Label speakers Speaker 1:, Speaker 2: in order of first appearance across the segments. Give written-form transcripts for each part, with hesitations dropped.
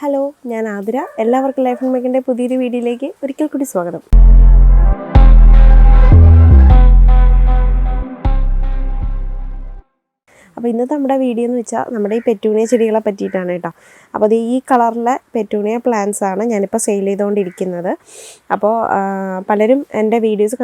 Speaker 1: Hello, ഞാൻ ആതിര. എല്ലാവർക്കും life and മേക്കിൻ്റെ പുതിയൊരു വീഡിയോയിലേക്ക് ഒരിക്കൽ കൂടി സ്വാഗതം. അപ്പോൾ ഇന്നത്തെ നമ്മുടെ വീഡിയോ എന്ന് വെച്ചാൽ നമ്മുടെ ഈ പെറ്റൂണിയ ചെടികളെ പറ്റിയിട്ടാണ് കേട്ടോ. അപ്പോൾ അത് ഈ കളറിലെ പെറ്റൂണിയ പ്ലാന്റ്സ് ആണ് ഞാനിപ്പോൾ സെയിൽ ചെയ്തുകൊണ്ടിരിക്കുന്നത്. അപ്പോൾ പലരും എൻ്റെ വീഡിയോസ്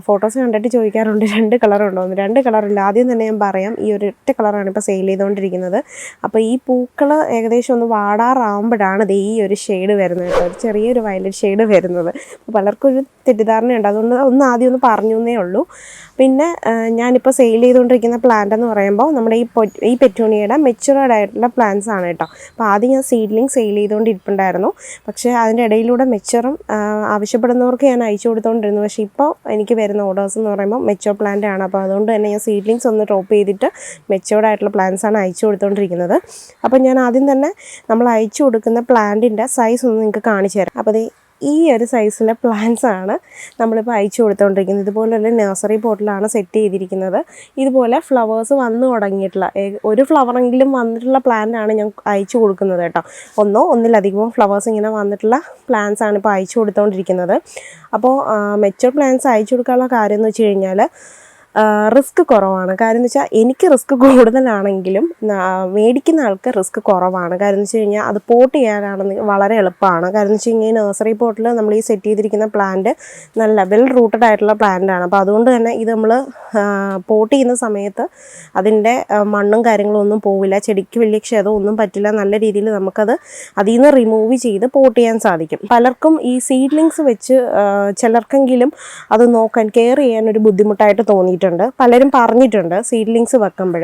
Speaker 1: ഫോട്ടോസ് കണ്ടിട്ട് ചോദിക്കാറുണ്ട്, 2 കളറുണ്ടോ എന്ന്. 2 കളറില്ല. ആദ്യം തന്നെ ഞാൻ പറയാം, ഈ ഒരൊറ്റ കളറാണ് ഇപ്പോൾ സെയിൽ ചെയ്തുകൊണ്ടിരിക്കുന്നത്. അപ്പോൾ ഈ പൂക്കൾ ഏകദേശം ഒന്ന് വാടാറാവുമ്പോഴാണ് ഇത് ഈ ഒരു ഷെയ്ഡ് വരുന്നത് കേട്ടോ, ഒരു ചെറിയൊരു വയലറ്റ് ഷെയ്ഡ് വരുന്നത്. അപ്പോൾ പലർക്കും ഒരു തെറ്റിദ്ധാരണയുണ്ട്, അതുകൊണ്ട് ആദ്യം ഒന്ന് പറഞ്ഞു എന്നേ ഉള്ളൂ. പിന്നെ ഞാനിപ്പോൾ സെയിൽ ചെയ്തുകൊണ്ടിരിക്കുന്ന പ്ലാന്റ് എന്ന് പറയുമ്പോൾ നമ്മുടെ ഈ പെറ്റൂണിയയുടെ മെച്ചുവേർഡ് ആയിട്ടുള്ള പ്ലാന്റ്സ് ആണ് കേട്ടോ. അപ്പോൾ ആദ്യം ഞാൻ സീഡ്ലിംഗ് സെയിൽ ചെയ്തുകൊണ്ടിരിപ്പുണ്ടായിരുന്നു. പക്ഷേ അതിൻ്റെ ഇടയിലൂടെ മെച്ചുവറും ആവശ്യപ്പെടുന്നവർക്ക് ഞാൻ അയച്ചു കൊടുത്തുകൊണ്ടിരുന്നു. പക്ഷേ ഇപ്പോൾ എനിക്ക് വരുന്ന ഓർഡേഴ്സ് എന്ന് പറയുമ്പോൾ മെച്ചുവർ പ്ലാന്റ് ആണ്. അപ്പോൾ അതുകൊണ്ട് തന്നെ ഞാൻ സീഡ്ലിങ്സ് ഒന്ന് ഡ്രോപ്പ് ചെയ്തിട്ട് മെച്ചുവേർഡ് ആയിട്ടുള്ള പ്ലാന്റ്സ് ആണ് അയച്ചു കൊടുത്തുകൊണ്ടിരിക്കുന്നത്. അപ്പോൾ ഞാൻ ആദ്യം തന്നെ നമ്മൾ അയച്ചു കൊടുക്കുന്ന പ്ലാന്റിൻ്റെ സൈസ് ഒന്ന് നിങ്ങൾക്ക് കാണിച്ചു തരാം. അപ്പോൾ ഈ ഒരു സൈസിലെ പ്ലാന്റ്സ് ആണ് നമ്മളിപ്പോൾ അയച്ചു കൊടുത്തുകൊണ്ടിരിക്കുന്നത്. ഇതുപോലുള്ള നഴ്സറി പോട്ടിലാണ് സെറ്റ് ചെയ്തിരിക്കുന്നത്. ഇതുപോലെ ഫ്ലവേഴ്സ് വന്നു തുടങ്ങിയിട്ടുള്ള ഒരു ഫ്ലവറെങ്കിലും വന്നിട്ടുള്ള പ്ലാന്റ് ആണ് ഞാൻ അയച്ചു കൊടുക്കുന്നത് കേട്ടോ. ഒന്നിലധികമോ ഫ്ലവേഴ്സ് ഇങ്ങനെ വന്നിട്ടുള്ള പ്ലാന്റ്സ് ആണ് ഇപ്പോൾ അയച്ചു കൊടുത്തുകൊണ്ടിരിക്കുന്നത്. അപ്പോൾ മെച്ചുവർ പ്ലാന്റ്സ് അയച്ചു കൊടുക്കാനുള്ള കാര്യം എന്ന് വെച്ച് കഴിഞ്ഞാൽ റിസ്ക് കുറവാണ്. കാര്യം എന്ന് വെച്ചാൽ എനിക്ക് റിസ്ക് കൂടുതലാണെങ്കിലും മേടിക്കുന്ന ആൾക്ക് റിസ്ക് കുറവാണ്. കാര്യം എന്ന് വെച്ച് കഴിഞ്ഞാൽ അത് പോട്ട് ചെയ്യാനാണെന്ന് വളരെ എളുപ്പമാണ്. കാര്യം എന്ന് വെച്ച് കഴിഞ്ഞാൽ നഴ്സറി പോട്ടിൽ നമ്മൾ ഈ സെറ്റ് ചെയ്തിരിക്കുന്ന പ്ലാന്റ് നല്ല വെൽ റൂട്ടഡ് ആയിട്ടുള്ള പ്ലാന്റാണ്. അപ്പോൾ അതുകൊണ്ട് തന്നെ ഇത് നമ്മൾ പോട്ട് ചെയ്യുന്ന സമയത്ത് അതിൻ്റെ മണ്ണും കാര്യങ്ങളും ഒന്നും പോവില്ല, ചെടിക്ക് വലിയ ക്ഷതമൊന്നും പറ്റില്ല. നല്ല രീതിയിൽ നമുക്കത് അതിൽ നിന്ന് റിമൂവ് ചെയ്ത് പോട്ട് ചെയ്യാൻ സാധിക്കും. പലർക്കും ഈ സീഡ്ലിങ്സ് വെച്ച് ചിലർക്കെങ്കിലും അത് നോക്കാൻ കെയർ ചെയ്യാൻ ഒരു ബുദ്ധിമുട്ടായിട്ട് തോന്നിയിട്ടുണ്ട്. പലരും പറഞ്ഞിട്ടുണ്ട് സീഡ്ലിങ്സ് വെക്കുമ്പോൾ.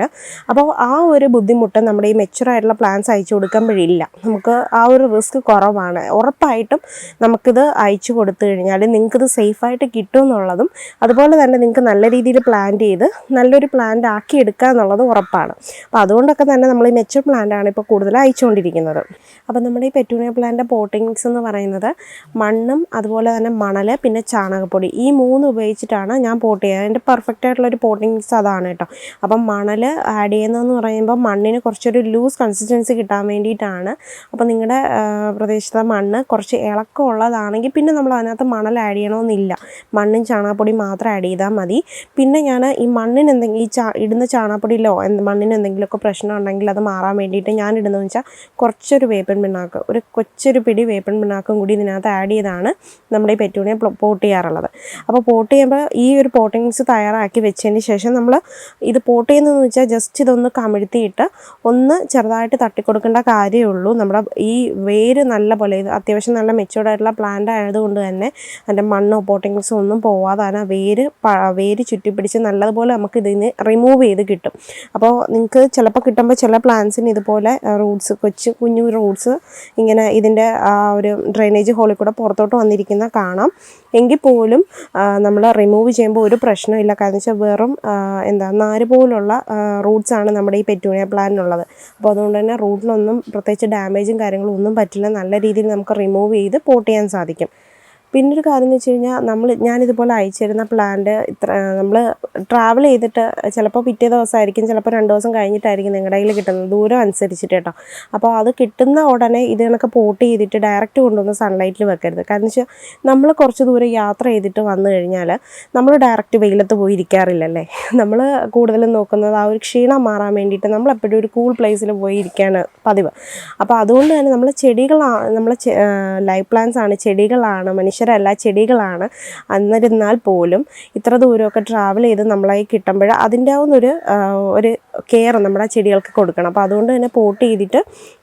Speaker 1: അപ്പോൾ ആ ഒരു ബുദ്ധിമുട്ട് നമ്മുടെ ഈ മെച്ചുറായിട്ടുള്ള പ്ലാന്റ്സ് അയച്ചു കൊടുക്കുമ്പോഴില്ല. നമുക്ക് ആ ഒരു റിസ്ക് കുറവാണ്. ഉറപ്പായിട്ടും നമുക്കിത് അയച്ചു കൊടുത്തു കഴിഞ്ഞാൽ നിങ്ങൾക്കിത് സേഫായിട്ട് കിട്ടും എന്നുള്ളതും അതുപോലെ തന്നെ നിങ്ങൾക്ക് നല്ല രീതിയിൽ പ്ലാന്റ് ചെയ്ത് നല്ലൊരു പ്ലാന്റ് ആക്കി എടുക്കുക എന്നുള്ളത് ഉറപ്പാണ്. അപ്പോൾ അതുകൊണ്ടൊക്കെ തന്നെ നമ്മൾ ഈ മെച്ചുർ പ്ലാന്റാണ് ഇപ്പോൾ കൂടുതൽ അയച്ചുകൊണ്ടിരിക്കുന്നത്. അപ്പോൾ നമ്മുടെ ഈ പെറ്റൂണിയ പ്ലാന്റ് പോട്ടിങ്സ് എന്ന് പറയുന്നത് മണ്ണും അതുപോലെ തന്നെ മണൽ പിന്നെ ചാണകപ്പൊടി, ഈ 3 ഉപയോഗിച്ചിട്ടാണ് ഞാൻ പോട്ട് ചെയ്യുന്നത്. എൻ്റെ പെർഫെക്റ്റ് ആയിട്ടുള്ളൊരു പോട്ടിങ്സ് അതാണ് കേട്ടോ. അപ്പം മണൽ ആഡ് ചെയ്യുന്നതെന്ന് പറയുമ്പോൾ മണ്ണിന് കുറച്ചൊരു ലൂസ് കൺസിസ്റ്റൻസി കിട്ടാൻ വേണ്ടിയിട്ടാണ്. അപ്പോൾ നിങ്ങളുടെ പ്രദേശത്തെ മണ്ണ് കുറച്ച് ഇളക്കമുള്ളതാണെങ്കിൽ പിന്നെ നമ്മൾ അതിനകത്ത് മണൽ ആഡ് ചെയ്യണമെന്നില്ല, മണ്ണും ചാണകപ്പൊടി മാത്രം ആഡ് ചെയ്താൽ മതി. പിന്നെ ഞാൻ ഈ മണ്ണിന് എന്തെങ്കിലും ഇടുന്ന ചാണകപ്പൊടിയിലോ മണ്ണിന് എന്തെങ്കിലുമൊക്കെ പ്രശ്നം ഉണ്ടെങ്കിൽ അത് മാറാൻ വേണ്ടിയിട്ട് ഞാൻ ഇടുന്നതെന്ന് വെച്ചാൽ കുറച്ചൊരു വേപ്പൻ പിണ്ണാക്ക്, ഒരു കൊച്ചൊരു പിടി വേപ്പൻ പിണ്ണാക്കും കൂടി ഇതിനകത്ത് ആഡ് ചെയ്താണ് നമ്മുടെ ഈ പെറ്റൂണിയ പോട്ട് ചെയ്യാറുള്ളത്. അപ്പോൾ പോട്ട് ചെയ്യുമ്പോൾ ഈ ഒരു പോട്ടിങ്സ് തയ്യാറാക്കി വെച്ചതിന് ശേഷം നമ്മൾ ഇത് പോട്ട് ചെയ്യുന്നതെന്ന് വെച്ചാൽ ജസ്റ്റ് ഇതൊന്ന് കമിഴ്ത്തിയിട്ട് ഒന്ന് ചെറുതായിട്ട് തട്ടിക്കൊടുക്കേണ്ട കാര്യമേ ഉള്ളൂ. നമ്മുടെ ഈ വേര് നല്ല പോലെ, ഇത് അത്യാവശ്യം നല്ല മെച്ചുവേർഡ് ആയിട്ടുള്ള പ്ലാന്റ് ആയതുകൊണ്ട് തന്നെ അതിൻ്റെ മണ്ണോ പോട്ടിങ്സോ ഒന്നും പോവാതെ തന്നെ വേര് ചുറ്റിപ്പിടിച്ച് നല്ലതുപോലെ നമുക്ക് ഇതിന് റിമൂവ് ചെയ്ത് കിട്ടും. അപ്പോൾ നിങ്ങൾക്ക് ചിലപ്പോൾ കിട്ടുമ്പോൾ ചില പ്ലാന്റ്സിന് ഇതുപോലെ റൂട്ട്സ്, കുഞ്ഞു റൂട്ട്സ് ഇങ്ങനെ ഇതിൻ്റെ ആ ഒരു ഡ്രെയിനേജ് ഹോളിൽ കൂടെ പുറത്തോട്ട് വന്നിരിക്കുന്ന കാണാം. എങ്കിൽ പോലും നമ്മൾ റിമൂവ് ചെയ്യുമ്പോൾ ഒരു പ്രശ്നമില്ല. കാരണം വെച്ചാൽ വെറും നാര് പോലുള്ള റൂട്ട്സാണ് നമ്മുടെ ഈ പെറ്റൂണിയ പ്ലാന്റിനുള്ളത്. അപ്പോൾ അതുകൊണ്ട് തന്നെ റൂട്ടിനൊന്നും പ്രത്യേകിച്ച് ഡാമേജും കാര്യങ്ങളും ഒന്നും പറ്റില്ല. നല്ല രീതിയിൽ നമുക്ക് റിമൂവ് ചെയ്ത് പോട്ട് ചെയ്യാൻ സാധിക്കും. പിന്നൊരു കാര്യം എന്ന് വെച്ച് കഴിഞ്ഞാൽ ഞാനിതുപോലെ അയച്ചു തരുന്ന പ്ലാന്റ് നമ്മൾ ട്രാവൽ ചെയ്തിട്ട് ചിലപ്പോൾ പിറ്റേ ദിവസമായിരിക്കും, ചിലപ്പോൾ 2 ദിവസം കഴിഞ്ഞിട്ടായിരിക്കും നിങ്ങളുടെ കയ്യിൽ കിട്ടുന്നത്, ദൂരം അനുസരിച്ചിട്ട് കേട്ടോ. അപ്പോൾ അത് കിട്ടുന്ന ഉടനെ ഇത് കണക്ക് പോട്ട് ചെയ്തിട്ട് ഡയറക്റ്റ് കൊണ്ടുവന്ന് സൺലൈറ്റിൽ വെക്കരുത്. കാരണം വെച്ചാൽ നമ്മൾ കുറച്ച് ദൂരം യാത്ര ചെയ്തിട്ട് വന്നു കഴിഞ്ഞാൽ നമ്മൾ ഡയറക്റ്റ് വെയിലത്ത് പോയി ഇരിക്കാറില്ലല്ലേ. നമ്മൾ കൂടുതലും നോക്കുന്നത് ആ ഒരു ക്ഷീണം മാറാൻ വേണ്ടിയിട്ട് നമ്മളെപ്പോഴും ഒരു കൂൾ പ്ലേസിൽ പോയി ഇരിക്കുകയാണ് പതിവ്. അപ്പോൾ അതുകൊണ്ട് തന്നെ നമ്മൾ ലൈവ് പ്ലാന്റ്സ് ആണ്, ചെടികളാണ്, മനുഷ്യരല്ല ചെടികളാണ്. എന്നിരുന്നാൽ പോലും ഇത്ര ദൂരമൊക്കെ ട്രാവൽ ചെയ്ത് നമ്മളായി കിട്ടുമ്പോൾ അതിൻ്റെ ഒരു കെയർ നമ്മുടെ ചെടികൾക്ക് കൊടുക്കണം. അപ്പോൾ അതുകൊണ്ട് തന്നെ പോട്ട് ചെയ്തിട്ട്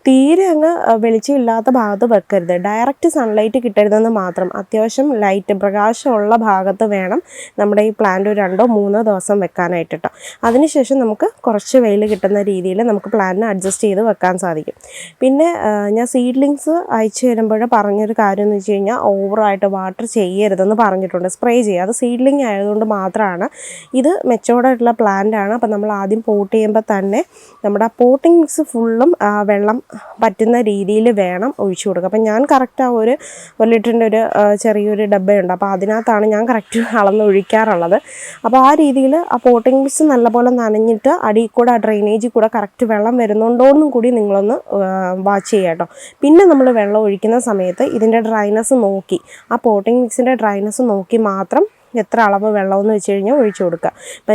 Speaker 1: തീരെ അങ്ങ് വെളിച്ചമില്ലാത്ത ഭാഗത്ത് വെക്കരുത്. ഡയറക്റ്റ് സൺലൈറ്റ് കിട്ടരുതെന്ന് മാത്രം. അത്യാവശ്യം ലൈറ്റ് പ്രകാശമുള്ള ഭാഗത്ത് വേണം നമ്മുടെ ഈ പ്ലാന്റ് ഒരു 2-3 ദിവസം വെക്കാനായിട്ട് കേട്ടോ. അതിനുശേഷം നമുക്ക് കുറച്ച് വെയിൽ കിട്ടുന്ന രീതിയിൽ നമുക്ക് പ്ലാന്റിനെ അഡ്ജസ്റ്റ് ചെയ്ത് വെക്കാൻ സാധിക്കും. പിന്നെ ഞാൻ സീഡ്ലിങ്സ് അയച്ചു തരുമ്പോൾ പറഞ്ഞൊരു കാര്യം എന്ന് വെച്ച് കഴിഞ്ഞാൽ ഓവറായിട്ട് ആയിട്ട് വാട്ടർ ചെയ്യരുതെന്ന് പറഞ്ഞിട്ടുണ്ട്. സ്പ്രേ ചെയ്യുക, അത് സീഡ്ലിംഗ് ആയതുകൊണ്ട് മാത്രമാണ്. ഇത് മെച്ചോർഡായിട്ടുള്ള പ്ലാന്റ് ആണ്. അപ്പോൾ നമ്മൾ ആദ്യം പോട്ട് ചെയ്യുമ്പോൾ തന്നെ നമ്മുടെ പോട്ടിംഗ് മിക്സ് ഫുള്ളും വെള്ളം പറ്റുന്ന രീതിയിൽ വേണം ഒഴിച്ചു കൊടുക്കുക. അപ്പം ഞാൻ കറക്റ്റ് ആ ഒരു ലിറ്ററിൻ്റെ ഒരു ചെറിയൊരു ഡബ്ബയുണ്ട്, അപ്പോൾ അതിനകത്താണ് ഞാൻ കറക്റ്റ് അളന്ന് ഒഴിക്കാറുള്ളത്. അപ്പോൾ ആ രീതിയിൽ ആ പോട്ടിംഗ് മിക്സ് നല്ലപോലെ നനഞ്ഞിട്ട് അടിയിൽ കൂടെ ആ ഡ്രെയിനേജിൽ കൂടെ കറക്റ്റ് വെള്ളം വരുന്നുണ്ടോയെന്നും കൂടി നിങ്ങളൊന്ന് വാച്ച് ചെയ്യുക കേട്ടോ. പിന്നെ നമ്മൾ വെള്ളം ഒഴിക്കുന്ന സമയത്ത് ഇതിൻ്റെ ഡ്രൈനെസ് നോക്കി, ആ പോട്ടിംഗ് മിക്സിൻ്റെ ഡ്രൈനെസ് നോക്കി മാത്രം എത്ര അളവ് വെള്ളമെന്ന് വെച്ച് കഴിഞ്ഞാൽ ഒഴിച്ചു കൊടുക്കുക.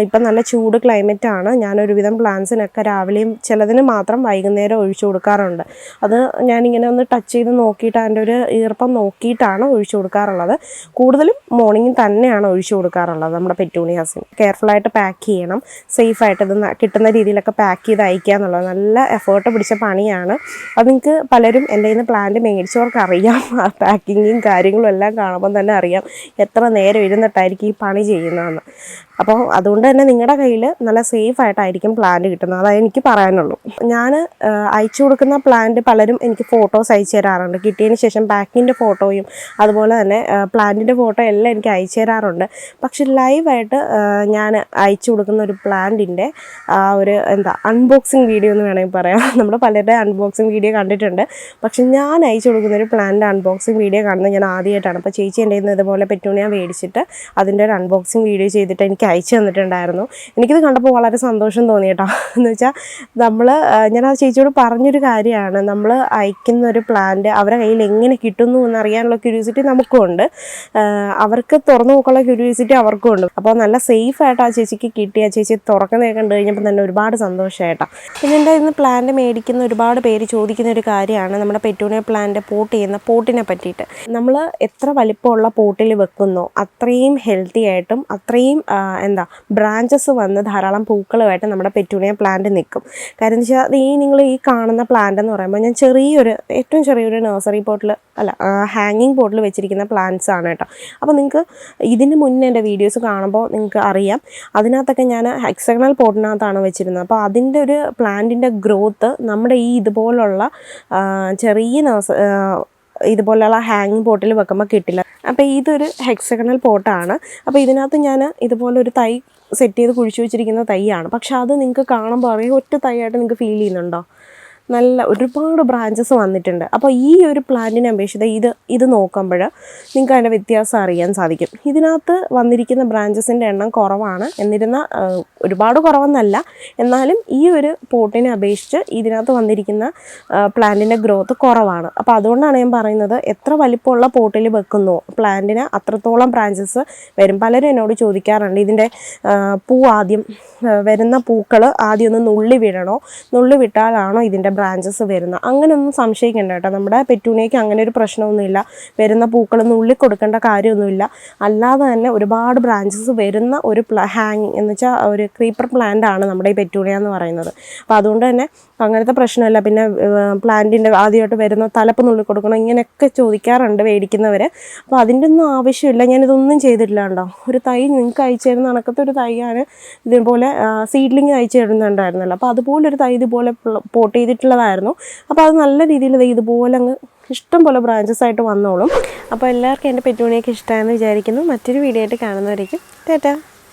Speaker 1: ഇപ്പം നല്ല ചൂട് ക്ലൈമറ്റാണ്. ഞാനൊരുവിധം പ്ലാന്റ്സിനൊക്കെ രാവിലെയും ചിലതിന് മാത്രം വൈകുന്നേരം ഒഴിച്ചു കൊടുക്കാറുണ്ട്. അത് ഞാനിങ്ങനെ ഒന്ന് ടച്ച് ചെയ്ത് നോക്കിയിട്ട് അതിൻ്റെ ഒരു ഈർപ്പം നോക്കിയിട്ടാണ് ഒഴിച്ചു കൊടുക്കാറുള്ളത്. കൂടുതലും മോർണിംഗ് തന്നെയാണ് ഒഴിച്ചു കൊടുക്കാറുള്ളത്. നമ്മുടെ പെറ്റൂണിയാസിന് കെയർഫുള്ളായിട്ട് പാക്ക് ചെയ്യണം, സേഫായിട്ട് ഇത് കിട്ടുന്ന രീതിയിലൊക്കെ പാക്ക് ചെയ്ത് അയക്കുക എന്നുള്ളത് നല്ല എഫേർട്ട് പിടിച്ച പണിയാണ്. അത് നിങ്ങൾക്ക് പലരും എൻ്റെ കയ്യിൽ നിന്ന് പ്ലാന്റ് മേടിച്ചവർക്ക് അറിയാം. ആ പാക്കിങ്ങും കാര്യങ്ങളും എല്ലാം കാണുമ്പോൾ തന്നെ അറിയാം എത്ര നേരം ഇരുന്നിട്ടായിരിക്കും ഈ പണി ചെയ്യുന്നതെന്ന്. അപ്പോൾ അതുകൊണ്ട് തന്നെ നിങ്ങളുടെ കയ്യിൽ നല്ല സേഫായിട്ടായിരിക്കും പ്ലാന്റ് കിട്ടുന്നത്. അതായത് എനിക്ക് പറയാനുള്ളൂ. ഞാൻ അയച്ചു കൊടുക്കുന്ന പ്ലാന്റ് പലരും എനിക്ക് ഫോട്ടോസ് അയച്ചു തരാറുണ്ട്. കിട്ടിയതിന് ശേഷം പാക്കിങ്ങിൻ്റെ ഫോട്ടോയും അതുപോലെ തന്നെ പ്ലാന്റിൻ്റെ ഫോട്ടോ എല്ലാം എനിക്ക് അയച്ചു തരാറുണ്ട്. പക്ഷെ ലൈവായിട്ട് ഞാൻ അയച്ചു കൊടുക്കുന്ന ഒരു പ്ലാന്റിൻ്റെ ഒരു അൺബോക്സിങ് വീഡിയോ എന്ന് വേണമെങ്കിൽ പറയാം. നമ്മൾ പലരുടെ അൺബോക്സിങ് വീഡിയോ കണ്ടിട്ടുണ്ട്, പക്ഷെ ഞാൻ അയച്ചു കൊടുക്കുന്നൊരു പ്ലാന്റ് അൺബോക്സിങ് വീഡിയോ കാണുന്നത് ഞാൻ ആദ്യമായിട്ടാണ്. അപ്പോൾ ചേച്ചി എൻ്റെ കയ്യിൽ നിന്ന് ഇതുപോലെ പെറ്റൂണിയ മേടിച്ചിട്ട് അതിൻ്റെ ഒരു അൺബോക്സിങ് വീഡിയോ ചെയ്തിട്ട് എനിക്ക് അയച്ചു തന്നിട്ടുണ്ടായിരുന്നു. എനിക്കിത് കണ്ടപ്പോൾ വളരെ സന്തോഷം തോന്നി കേട്ടോ. എന്ന് വെച്ചാൽ ഞാൻ ആ ചേച്ചിയോട് പറഞ്ഞൊരു കാര്യമാണ്, നമ്മൾ അയക്കുന്ന ഒരു പ്ലാന്റ് അവരുടെ കയ്യിൽ എങ്ങനെ കിട്ടുന്നു എന്നറിയാനുള്ള ക്യൂരിയോസിറ്റി നമുക്കും ഉണ്ട്, അവർക്ക് തുറന്നു നോക്കാനുള്ള ക്യൂരിയോസിറ്റി അവർക്കും ഉണ്ട്. അപ്പോൾ നല്ല സേഫായിട്ട് ആ ചേച്ചിക്ക് കിട്ടി. ആ ചേച്ചി തുറക്കുന്നതൊക്കെ കണ്ടു കഴിഞ്ഞപ്പോൾ തന്നെ ഒരുപാട് സന്തോഷമായിട്ടോ. പിന്നെ എൻ്റെ ഇന്ന് പ്ലാന്റ് മേടിക്കുന്ന ഒരുപാട് പേര് ചോദിക്കുന്ന ഒരു കാര്യമാണ് നമ്മുടെ പെറ്റൂണിയ പ്ലാന്റ് പോട്ട് ചെയ്യുന്ന പോട്ടിനെ പറ്റിയിട്ട്. നമ്മൾ എത്ര വലിപ്പമുള്ള പോട്ടിൽ വെക്കുന്നോ അത്രയും ഹെൽത്തി ആയിട്ടും അത്രയും ബ്രാഞ്ചസ് വന്ന് ധാരാളം പൂക്കളുമായിട്ട് നമ്മുടെ പെറ്റൂണിയ പ്ലാന്റ് നിൽക്കും. കാര്യം എന്ന് വെച്ചാൽ നിങ്ങൾ ഈ കാണുന്ന പ്ലാന്റ് എന്ന് പറയുമ്പോൾ ഞാൻ ഏറ്റവും ചെറിയൊരു നഴ്സറി പോട്ടിൽ ഹാങ്ങിങ് പോട്ടിൽ വെച്ചിരിക്കുന്ന പ്ലാന്റ്സ് ആണ് കേട്ടോ. അപ്പോൾ നിങ്ങൾക്ക് ഇതിന് മുന്നേ എൻ്റെ വീഡിയോസ് കാണുമ്പോൾ നിങ്ങൾക്ക് അറിയാം, അതിനകത്തൊക്കെ ഞാൻ ഹെക്സഗണൽ പോട്ടിനകത്താണ് വെച്ചിരുന്നത്. അപ്പോൾ അതിൻ്റെ ഒരു പ്ലാന്റിൻ്റെ ഗ്രോത്ത് നമ്മുടെ ഈ ഇതുപോലുള്ള ചെറിയ ഇതുപോലെയുള്ള ഹാങ്ങിങ് പോട്ടിൽ വെക്കുമ്പോൾ കിട്ടില്ല. അപ്പോൾ ഇതൊരു ഹെക്സഗണൽ പോട്ടാണ്. അപ്പോൾ ഇതിനകത്ത് ഞാൻ ഇതുപോലെ ഒരു തൈ സെറ്റ് ചെയ്ത് കുഴിച്ചു വെച്ചിരിക്കുന്ന തൈയാണ്. പക്ഷെ അത് നിങ്ങൾക്ക് കാണുമ്പോൾ അറിയാം ഒറ്റ തൈയായിട്ട് നിങ്ങൾക്ക് ഫീൽ ചെയ്യുന്നുണ്ടോ? നല്ല ഒരുപാട് ബ്രാഞ്ചസ് വന്നിട്ടുണ്ട്. അപ്പോൾ ഈ ഒരു പ്ലാന്റിനെ അപേക്ഷിച്ച് ഇത് നോക്കുമ്പോൾ നിങ്ങൾക്ക് അതിൻ്റെ വ്യത്യാസം അറിയാൻ സാധിക്കും. ഇതിനകത്ത് വന്നിരിക്കുന്ന ബ്രാഞ്ചസിൻ്റെ എണ്ണം കുറവാണ്, എന്നിരുന്നാൽ ഒരുപാട് കുറവെന്നല്ല, എന്നാലും ഈ ഒരു പോട്ടിനെ അപേക്ഷിച്ച് ഇതിനകത്ത് വന്നിരിക്കുന്ന പ്ലാന്റിൻ്റെ ഗ്രോത്ത് കുറവാണ്. അപ്പോൾ അതുകൊണ്ടാണ് ഞാൻ പറയുന്നത്, എത്ര വലിപ്പമുള്ള പോട്ടിൽ വെക്കുന്നോ പ്ലാന്റിന് അത്രത്തോളം ബ്രാഞ്ചസ് വരും. പലരും എന്നോട് ചോദിക്കാറുണ്ട്, ഇതിൻ്റെ ആദ്യം വരുന്ന പൂക്കൾ ആദ്യം ഒന്ന് നുള്ളി വിടണോ, നുള്ളി വിട്ടാലാണോ ഇതിൻ്റെ ബ്രാഞ്ചസ് വരുന്നത്? അങ്ങനെയൊന്നും സംശയിക്കേണ്ട കേട്ടോ. നമ്മുടെ പെറ്റൂണിയയ്ക്ക് അങ്ങനെ ഒരു പ്രശ്നമൊന്നുമില്ല. വരുന്ന പൂക്കൾ നുള്ളി കൊടുക്കേണ്ട കാര്യമൊന്നുമില്ല. അല്ലാതെ തന്നെ ഒരുപാട് ബ്രാഞ്ചസ് വരുന്ന ഒരു ഹാങ്ങിങ് എന്ന് വെച്ചാൽ ഒരു ക്രീപ്പർ പ്ലാന്റ് ആണ് നമ്മുടെ ഈ പെറ്റൂണിയ എന്ന് പറയുന്നത്. അപ്പോൾ അതുകൊണ്ട് തന്നെ അങ്ങനത്തെ പ്രശ്നമില്ല. പിന്നെ പ്ലാന്റിൻ്റെ ആദ്യമായിട്ട് വരുന്ന തലപ്പ് നുള്ളി കൊടുക്കണം ഇങ്ങനെയൊക്കെ ചോദിക്കാറുണ്ട് മേടിക്കുന്നവർ. അപ്പോൾ അതിൻ്റെ ഒന്നും ആവശ്യമില്ല. ഞാനിതൊന്നും ചെയ്തിട്ടില്ല കേട്ടോ. ഒരു തൈ നിങ്ങൾക്ക് അയച്ചു തരുന്ന കണക്കത്തെ ഒരു തൈയാണ് ഇതുപോലെ സീഡ്ലിങ് അയച്ചു തരുന്നുണ്ടായിരുന്നല്ലോ. അപ്പോൾ അതുപോലൊരു തൈ ഇതുപോലെ പോട്ട് ചെയ്തിട്ടുള്ളതായിരുന്നു. അപ്പോൾ അത് നല്ല രീതിയിൽ ഇതുപോലെ അങ്ങ് ഇഷ്ടം പോലെ ബ്രാഞ്ചസ് ആയിട്ട് വന്നോളും. അപ്പോൾ എല്ലാവർക്കും എൻ്റെ പെറ്റൂണിയൊക്കെ ഇഷ്ടമായെന്ന് വിചാരിക്കുന്നു. മറ്റൊരു വീഡിയോ ആയിട്ട് കാണുന്നവരേക്കും ടാറ്റാ.